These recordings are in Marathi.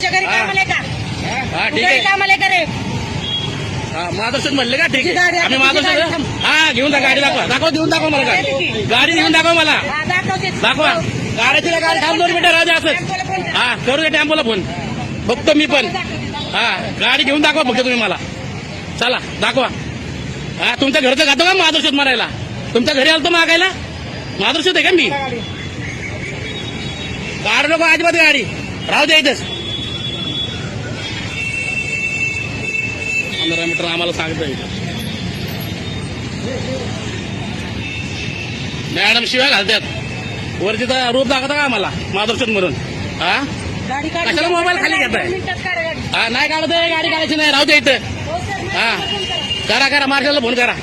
तुमच्या घरी कामाला आहे का? हा ठीक घरी आहे. कामाला आहे का रे? माधवशेठ म्हणले का? ठीक तुझी गाडी आहे. आहे, आम्ही तुझी गाडी माधवशेठ हा घेऊन जा. गाडी दाखवा. घेऊन दाखवा मला गाडी घेऊन दाखवा मला. हा, दाखवते. दाखवा गाडीची गाडी थांब 2 मिनिटं राहू दे असंच. टेम्पोला फोन कर. हा करू दे टेम्पोला फोन. बघतो मी पण. हा गाडी घेऊन दाखवा फक्त तुम्ही मला. चला दाखवा. हा तुमच्या घरचं खातो का माधवशेठ मारायला? तुमच्या घरी आलतो मागायला? माधवशेठ आहे का मी? काढू नको अजिबात गाडी. राहू दे इथंच. 15 मीटर आम्हाला सांगतोय. मॅडम शिवाय घालतात. वरती तर रूप दाखवता का आम्हाला माधवशेठ म्हणून? हा गाडी काढून कशाला मोबाईल खाली घेताय? 2 मिनिटात काढा गाडी. हा नाही काढत आहे. गाडी काढायची नाही. राहू दे इथं. हो सर, हा. फोन करा. करा मार्शलला फोन करा.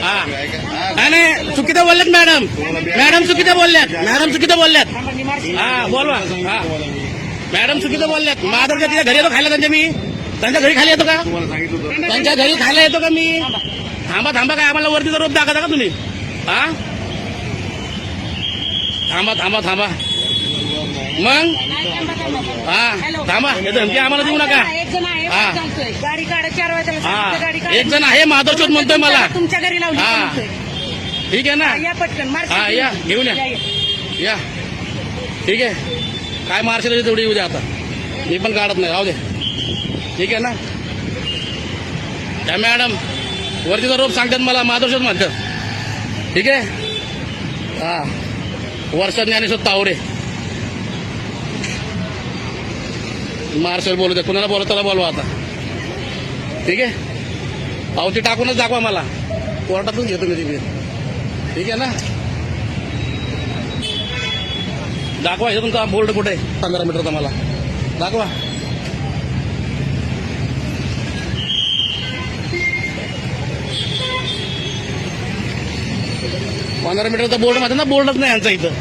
हा नाही चुकीचं बोलल्यात मॅडम चुकीचं बोलल्यात. थांबा, मी मारशी. हा बोलवा. हा मॅडम चुकीचं बोलल्यात. माधवच्या तिच्या घरी येतो खायला त्यांच्या मी. त्यांच्या घरी खायला येतो का? त्यांच्या घरी खायला येतो का मी? थांबा काय आम्हाला वरतीचा रोप दाखवता का तुम्ही? हा थांबा मग हा थांबा. हे धमकी आम्हाला देऊ नका. एक जण आहे, हा. सांगतोय. गाडी काढा 4 वाजेला सांगितलं, गाडी हा काढा. एक जण आहे माधवशेठ म्हणतोय मला. तुमच्या घरी लावली हा. म्हणतोय. ठीक आहे ना? या पटकन मारशी. हा या घेऊन या. ठीक आहे. काय मार्शल तेवढी येऊ द्या आता. मी पण काढत नाही. राहू दे. ठीक आहे ना? त्या मॅडम वरतीचा रोप सांगतात मला माधवशेठ म्हणतात. ठीक आहे. हा वर्षा ज्ञानेश्वर तावरे मार्शल बोलू द्या. कुणाला बोलत त्याला बोलवा आता. ठीक आहे. पावती टाकूनच दाखवा मला. कोर्टातून घेतो मी तिथे. ठीक आहे ना? दाखवा. हे तुमचा बोर्ड कुठे आहे? 15 मीटरचा मला दाखवा. पंधरा मीटरचा बोर्ड मध्ये ना बोर्डच नाही यांचा इथं.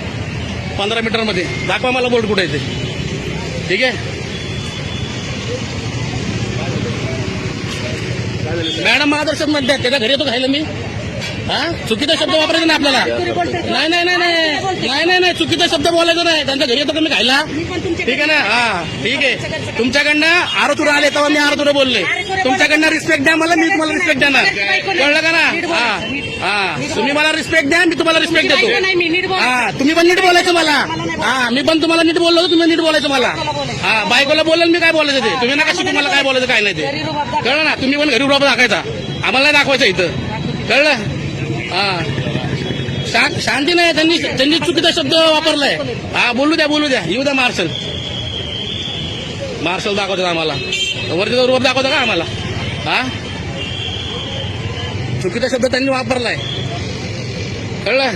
15 मीटर मध्ये दाखवा मला बोर्ड कुठे आहे ते. ठीक आहे. मॅडम मार्गदर्शक म्हणतात त्याच्या घरी येतो खायला मी. हा चुकीचा शब्द वापरायचा नाही आपल्याला. नाही चुकीचा शब्द बोलायचा नाही. त्यांच्या घरी येतो का मी खायला? ठीक आहे ना? हा ठीक आहे. तुमच्याकडनं आरोतुरा आले तेव्हा मी आरोतुरा बोलले. तुमच्याकडनं रिस्पेक्ट द्या मला. मी तुम्हाला रिस्पेक्ट देणार. कळलं का ना? हा तुम्ही मला रिस्पेक्ट द्या. मी तुम्हाला रिस्पेक्ट देतो. हा तुम्ही पण नीट बोलायचं मला. हा मी पण तुम्हाला नीट बोललो. तुम्ही नीट बोलायचं मला. हा बायकोला बोलेल मी काय बोलायचं ते. तुम्ही नका शिकू मला काय बोलायचं काय नाही ते. कळलं ना? तुम्ही पण घरी उभा दाखवायचा. आम्हाला नाही दाखवायचं इथं. कळलं? हा शांती नाही. त्यांनी चुकीचा शब्द वापरलाय. हा बोलू द्या. येऊ द्या मार्शल दाखवतात आम्हाला. वरती रोप दाखवता का आम्हाला? हा चुकीचा शब्द त्यांनी वापरलाय. कळलं?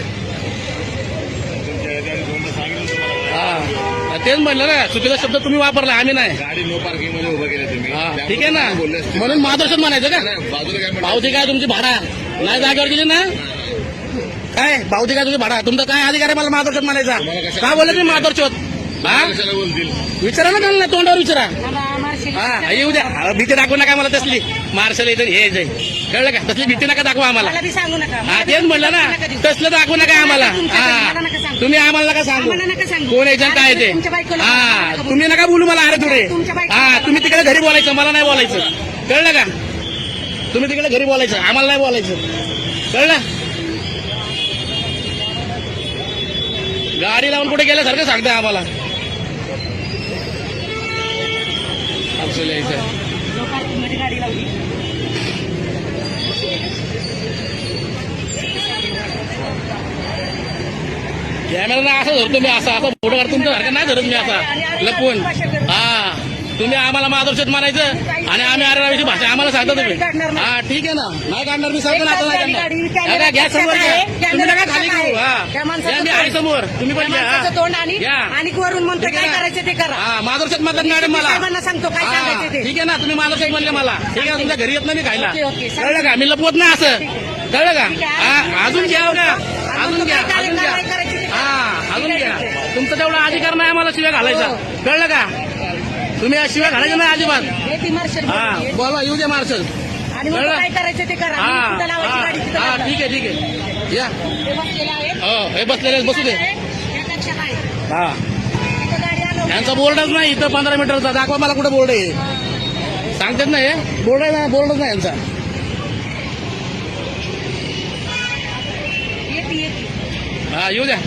हा तेच म्हटलं ना. चुकीचा शब्द तुम्ही वापरला. आम्ही नाही. गाडी नो पार्किंग मध्ये उभं केलं तुम्ही. हा ठीक आहे ना? म्हणून मार्गदर्शन म्हणायचं का? बाजूला काय पावती काय तुमची भाडा नाही जागेवर गेली ना? काय पावती काय तुझी भाडा? तुमचा काय अधिकार आहे मला मार्गदर्शन म्हणायचा? का बोलत मी मार्गदर्शक? हा कशाला बोलतील? विचारा ना त्यांना. तोंडावर विचारा. मारशी. हा येऊ द्या. भीती दाखवू नका मला तसली. मार्शल येतं हे जाईल. कळलं का? तसली भीती नका दाखवा आम्हाला. मला बी सांगू नका. हा तेच म्हणलं ना. तसलं दाखवू नका आम्हाला. मला हा नका सांगू. तुम्ही आम्हाला नका सांगू. आम्हाला नका सांगू. कोण यायचं काय ते. तुमच्या बायकोला हा नका बोलू. तुम्ही नका बोलू मला. अरे तुरे. तुमच्या बायकोला हा नका तुम्ही बोलू. तिकडे घरी बोलायचं. मला नाही बोलायचं. कळलं का? तुम्ही तिकडे घरी बोलायचं. आम्हाला नाही बोलायचं. कळलं? गाडी लावून कुठे गेल्यासारखं सांगताय आम्हाला. आपल्याला यायचं पार्किंगमध्ये गाडी लावली. कॅमेरा असं धरतो मी. असं फोटो काढतो तुमच्यासारखं नाही धरत मी असा लपवून. हा तुम्ही आम्हाला मार्गदर्शक म्हणायचं आणि आम्ही आरेरावीची भाषा आम्हाला सांगता तुम्ही. हा ठीक आहे ना? नाही काढणार मी सांगतो ना. आता नाही काढणार. घ्या समोर घ्या. तुम्ही नका खाली घेऊ. हा मी आहे समोर. तुम्ही पण घ्या. माणसाचं तोंड आणि या. आणि वरून म्हणतो ठीक आहे काय ना? करायचं ते करा. हा मार्गदर्शक म्हणतात मॅडम मला. साहेबांना सांगतो काय हा, सांगायचं ते. ठीक आहे ना? तुम्ही मार्गदर्शक म्हणले मला. ठीक आहे. तुमच्या घरी येत नाही मी खायला. Okay, okay. कळलं का? मी लपवत नाही असं. कळलं का? हा अजून घ्या का? अजून घ्या. हा अजून घ्या. तुमचा तेवढा अधिकार नाही आम्हाला शिव्या घालायचा. कळलं का? तुम्ही शिव्या घालायचं नाही अजिबात. हा बोला. येऊ दे मार्शल. आणि मग काय करायचं ते करा. हा तिथं लावायची गाडी तिथं हा लावा. ठीक आहे. या हे बसलेलं आहे. हो हे बसलेले बसू दे. हे कक्षात आहे. हा तिथं गाडी आणू. यांचा बोर्डच नाही इथं 15 मीटरचा. दाखवा मला कुठे बोर्ड आहे. सांगतात ना हे बोर्ड आहे ना, बोर्डच नाही यांचा. हा येऊ द्या.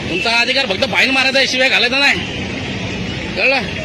तुमचा अधिकार फक्त फाईन मारायचा आहे, शिवाय घालायचा नाही. कळलं.